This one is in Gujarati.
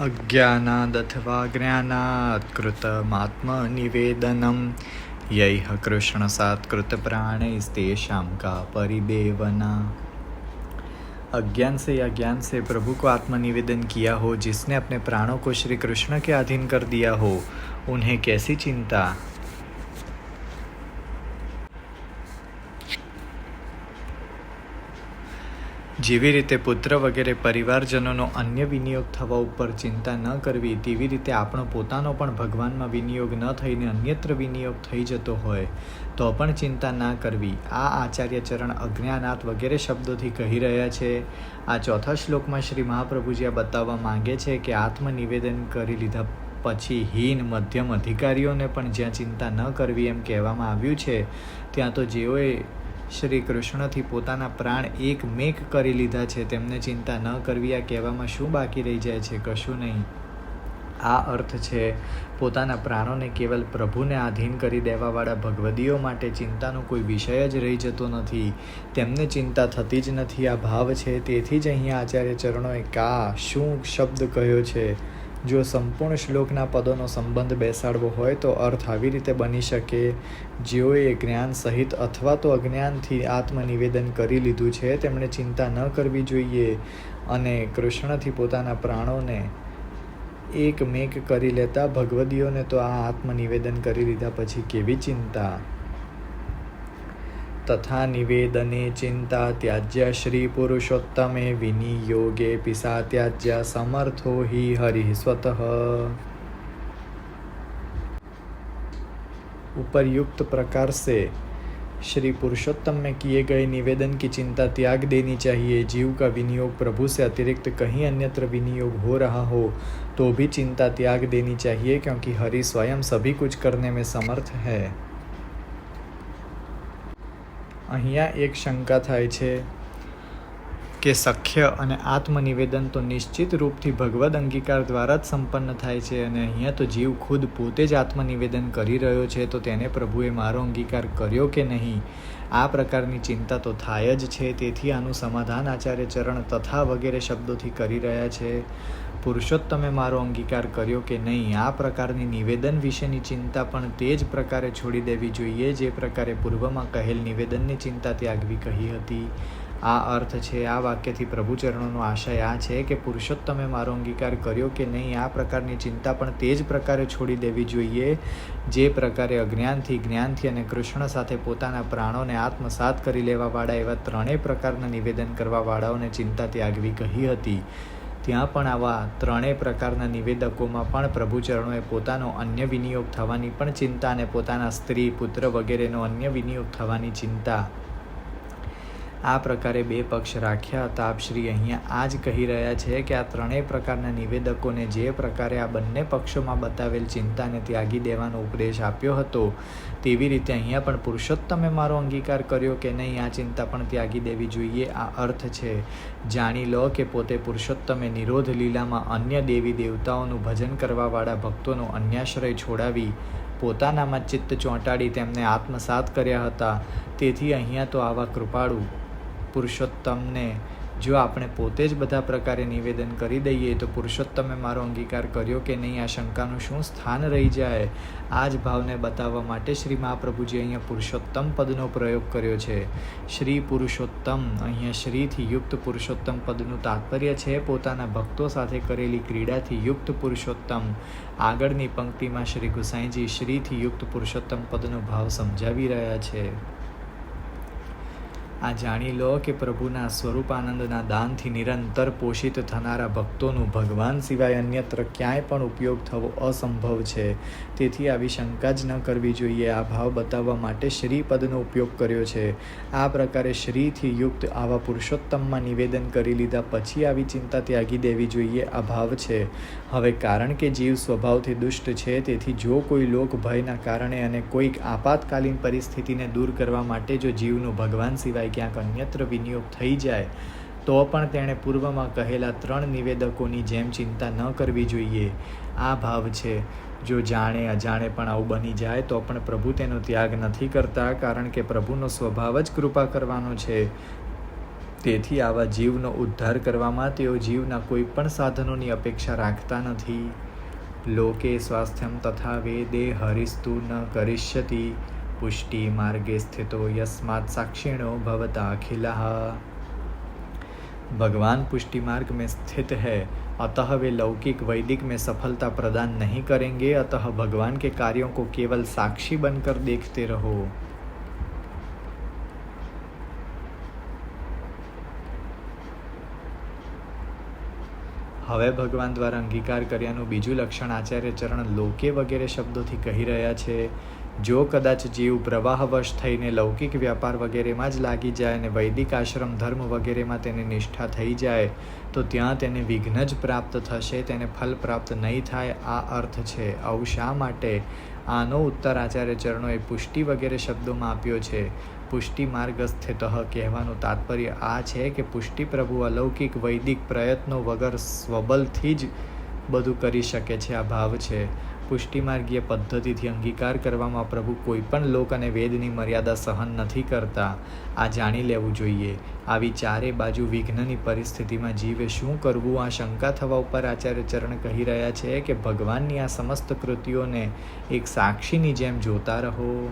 અજ્ઞાનાદથવા જ્ઞાનાત કૃતમાત્મનિવેદનમ યૈહ કૃષ્ણસાત્કૃત प्राणैस्तेषां का परिदेवना। अज्ञान से या ज्ञान से प्रभु को आत्मनिवेदन किया हो, जिसने अपने प्राणों को श्री कृष्ण के अधीन कर दिया हो, उन्हें कैसी चिंता। જેવી રીતે પુત્ર વગેરે પરિવારજનોનો અન્ય વિનિયોગ થવા ઉપર ચિંતા ન કરવી, તેવી રીતે આપણો પોતાનો પણ ભગવાનમાં વિનિયોગ ન થઈને અન્યત્ર વિનિયોગ થઈ જતો હોય તો પણ ચિંતા ના કરવી. આ આચાર્ય ચરણ અજ્ઞાનાત વગેરે શબ્દોથી કહી રહ્યા છે. આ ચોથા શ્લોકમાં શ્રી મહાપ્રભુજી આ બતાવવા માંગે છે કે આત્મનિવેદન કરી લીધા પછી હીન મધ્યમ અધિકારીઓને પણ જ્યાં ચિંતા ન કરવી એમ કહેવામાં આવ્યું છે, ત્યાં તો જેઓએ શ્રી કૃષ્ણથી પોતાના પ્રાણ એક મેક કરી લીધા છે તેમને ચિંતા ન કરવી. આ કહેવામાં શું બાકી રહી જાય છે? કશું નહીં. આ અર્થ છે પોતાના પ્રાણોને કેવલ પ્રભુને આધીન કરી દેવાવાળા ભગવદીઓ માટે ચિંતાનો કોઈ વિષય જ રહી જતો નથી, તેમને ચિંતા થતી જ નથી. આ ભાવ છે. તેથી જ અહીંયા આચાર્ય ચરણોએ શું શબ્દ કહ્યો છે. જો સંપૂર્ણ શ્લોકના પદોનો સંબંધ બેસાડવો હોય તો અર્થ આવી રીતે બની શકે: જેઓએ જ્ઞાન સહિત અથવા તો અજ્ઞાનથી આત્મનિવેદન કરી લીધું છે તેમણે ચિંતા ન કરવી જોઈએ, અને કૃષ્ણથી પોતાના પ્રાણોને એક મેક કરી લેતા ભગવદીઓને તો આ આત્મનિવેદન કરી લીધા પછી કેવી ચિંતા. તથા નિવેદને ચિંતા ત્યાજ્ય શ્રી પુરુષોત્તમે વિનિયોગે પિસા ત્યાજ્ય સમર્થો હિ હરિ સ્વતઃ. उपर्युक्त प्रकार से श्री पुरुषोत्तम में किए गए निवेदन की चिंता त्याग देनी चाहिए. जीव का विनियोग प्रभु से अतिरिक्त कहीं अन्यत्र विनियोग हो रहा हो तो भी चिंता त्याग देनी चाहिए, क्योंकि हरि स्वयं सभी कुछ करने में समर्थ है. અહીંયા એક શંકા થાય છે કે સખ્ય અને આત્મનિવેદન તો નિશ્ચિત રૂપથી ભગવદ અંગીકાર દ્વારા જ સંપન્ન થાય છે, અને અહીંયા તો જીવ ખુદ પોતે જ આત્મનિવેદન કરી રહ્યો છે, તો તેને પ્રભુએ મારો અંગીકાર કર્યો કે નહીં, આ પ્રકારની ચિંતા તો થાય જ છે. તેથી આનું સમાધાન આચાર્ય ચરણ તથા વગેરે શબ્દોથી કરી રહ્યા છે. પુરુષોત્તમે મારો અંગીકાર કર્યો કે નહીં, આ પ્રકારની નિવેદન વિશેની ચિંતા પણ તે જ પ્રકારે છોડી દેવી જોઈએ જે પ્રકારે પૂર્વમાં કહેલ નિવેદનની ચિંતા ત્યાગવી કહી હતી. આ અર્થ છે. આ વાક્યથી પ્રભુચરણોનો આશય આ છે કે પુરુષોત્તમે મારો અંગીકાર કર્યો કે નહીં, આ પ્રકારની ચિંતા પણ તે જ પ્રકારે છોડી દેવી જોઈએ જે પ્રકારે અજ્ઞાનથી, જ્ઞાનથી અને કૃષ્ણ સાથે પોતાના પ્રાણોને આત્મસાત કરી લેવાવાળા એવા ત્રણેય પ્રકારના નિવેદન કરવાવાળાઓને ચિંતા ત્યાગવી કહી હતી. ત્યાં પણ આવા ત્રણેય પ્રકારના નિવેદકોમાં પણ પ્રભુચરણોએ પોતાનો અન્ય વિનિયોગ થવાની પણ ચિંતા અને પોતાના સ્ત્રી, પુત્ર વગેરેનો અન્ય વિનિયોગ થવાની ચિંતા, આ પ્રકારે બે પક્ષ રાખ્યા હતા. આપ શ્રી અહીંયા આ જ કહી રહ્યા છે કે આ ત્રણેય પ્રકારના નિવેદકોને જે પ્રકારે આ બંને પક્ષોમાં બતાવેલ ચિંતાને ત્યાગી દેવાનો ઉપદેશ આપ્યો હતો, તેવી રીતે અહીંયા પણ પુરુષોત્તમે મારો અંગીકાર કર્યો કે નહીં, આ ચિંતા પણ ત્યાગી દેવી જોઈએ. આ અર્થ છે. જાણી લો કે પોતે પુરુષોત્તમે નિરોધ લીલામાં અન્ય દેવી દેવતાઓનું ભજન કરવાવાળા ભક્તોનો અન્યાશ્રય છોડાવી પોતાનામાં ચિત્ત ચોંટાડી તેમને આત્મસાત કર્યા હતા. તેથી અહીંયા તો આવા કૃપાળુ પુરુષોત્તમને જો આપણે પોતે જ બધા પ્રકારે નિવેદન કરી દઈએ તો પુરુષોત્તમે મારો અંગીકાર કર્યો કે નહીં, આ શંકાનું શું સ્થાન રહી જાય. આ જ ભાવને બતાવવા માટે શ્રી મહાપ્રભુજી અહીંયા પુરુષોત્તમ પદનો પ્રયોગ કર્યો છે. શ્રી પુરુષોત્તમ, અહીંયા શ્રીથી યુક્ત પુરુષોત્તમ પદનું તાત્પર્ય છે પોતાના ભક્તો સાથે કરેલી ક્રીડાથી યુક્ત પુરુષોત્તમ. આગળની પંક્તિમાં શ્રી ગુસાઈજી શ્રીથી યુક્ત પુરુષોત્તમ પદનો ભાવ સમજાવી રહ્યા છે. આ જાણી લો કે પ્રભુના સ્વરૂપાનંદના દાનથી નિરંતર પોષિત થનારા ભક્તોનું ભગવાન સિવાય અન્યત્ર ક્યાંય પણ ઉપયોગ થવો અસંભવ છે. તેથી આવી શંકા જ ન કરવી જોઈએ. આ ભાવ બતાવવા માટે શ્રી પદનો ઉપયોગ કર્યો છે. આ પ્રકારે શ્રીથી યુક્ત આવા પુરુષોત્તમમાં નિવેદન કરી લીધા પછી આવી ચિંતા ત્યાગી દેવી જોઈએ. આ ભાવ છે. હવે કારણ કે જીવ સ્વભાવથી દુષ્ટ છે, તેથી જો કોઈ લોક ભયના કારણે અને કોઈક આપાતકાલીન પરિસ્થિતિને દૂર કરવા માટે જો જીવનું ભગવાન સિવાય ક્યાંક અન્યત્ર વિનિયોગ થઈ જાય તો પણ તેણે પૂર્વમાં કહેલા ત્રણ નિવેદકોની જેમ ચિંતા ન કરવી જોઈએ. આ ભાવ છે. જો જાણે અજાણે પણ આવું બની જાય તો પણ પ્રભુ તેનો ત્યાગ નથી કરતા, કારણ કે પ્રભુનો સ્વભાવ જ કૃપા કરવાનો છે. તેથી આવા જીવનો ઉદ્ધાર કરવામાં તેઓ જીવના કોઈ પણ સાધનોની અપેક્ષા રાખતા નથી. લોકે સ્વાસ્થ્યમ તથા વેદે હરિસ્તુ ન કરિષ્યતિ પુષ્ટિ માર્ગે સ્થિતો यस्मात् साक्षिणो भवता अखिलः. भगवान पुष्टि मार्ग में स्थित है, अतः वे लौकिक वैदिक में सफलता प्रदान नहीं करेंगे. अतः भगवान के कार्यों को केवल साक्षी बनकर देखते रहो. હવે ભગવાન દ્વારા અંગીકાર કર્યાનું બીજું લક્ષણ આચાર્ય ચરણ લોકે વગેરે શબ્દોથી કહી રહ્યા છે. જો કદાચ જીવ પ્રવાહવશ થઈને લૌકિક વ્યાપાર વગેરેમાં જ લાગી જાય અને વૈદિક આશ્રમ ધર્મ વગેરેમાં તેની નિષ્ઠા થઈ જાય તો ત્યાં તેને વિઘ્ન જ પ્રાપ્ત થશે, તેને ફલ પ્રાપ્ત નહીં થાય. આ અર્થ છે. આવું શા માટે? આનો ઉત્તર આચાર્ય ચરણોએ પુષ્ટિ વગેરે શબ્દોમાં આપ્યો છે. પુષ્ટિ માર્ગ સ્થિત કહેવાનું તાત્પર્ય આ છે કે પુષ્ટિ પ્રભુ અલૌકિક વૈદિક પ્રયત્નો વગર સ્વબલથી જ બધું કરી શકે છે. આ ભાવ છે. પુષ્ટિ માર્ગીય પદ્ધતિથી અંગીકાર કરવામાં પ્રભુ કોઈ પણ લોક અને વેદની મર્યાદા સહન નથી કરતા. આ જાણી લેવું જોઈએ. આવી ચારે બાજુ વિઘ્નની પરિસ્થિતિમાં જીવે શું કરવું? આ શંકા થવા ઉપર આચાર્ય ચરણ કહી રહ્યા છે કે ભગવાનની આ સમસ્ત કૃતિઓને એક સાક્ષીની જેમ જોતા રહો.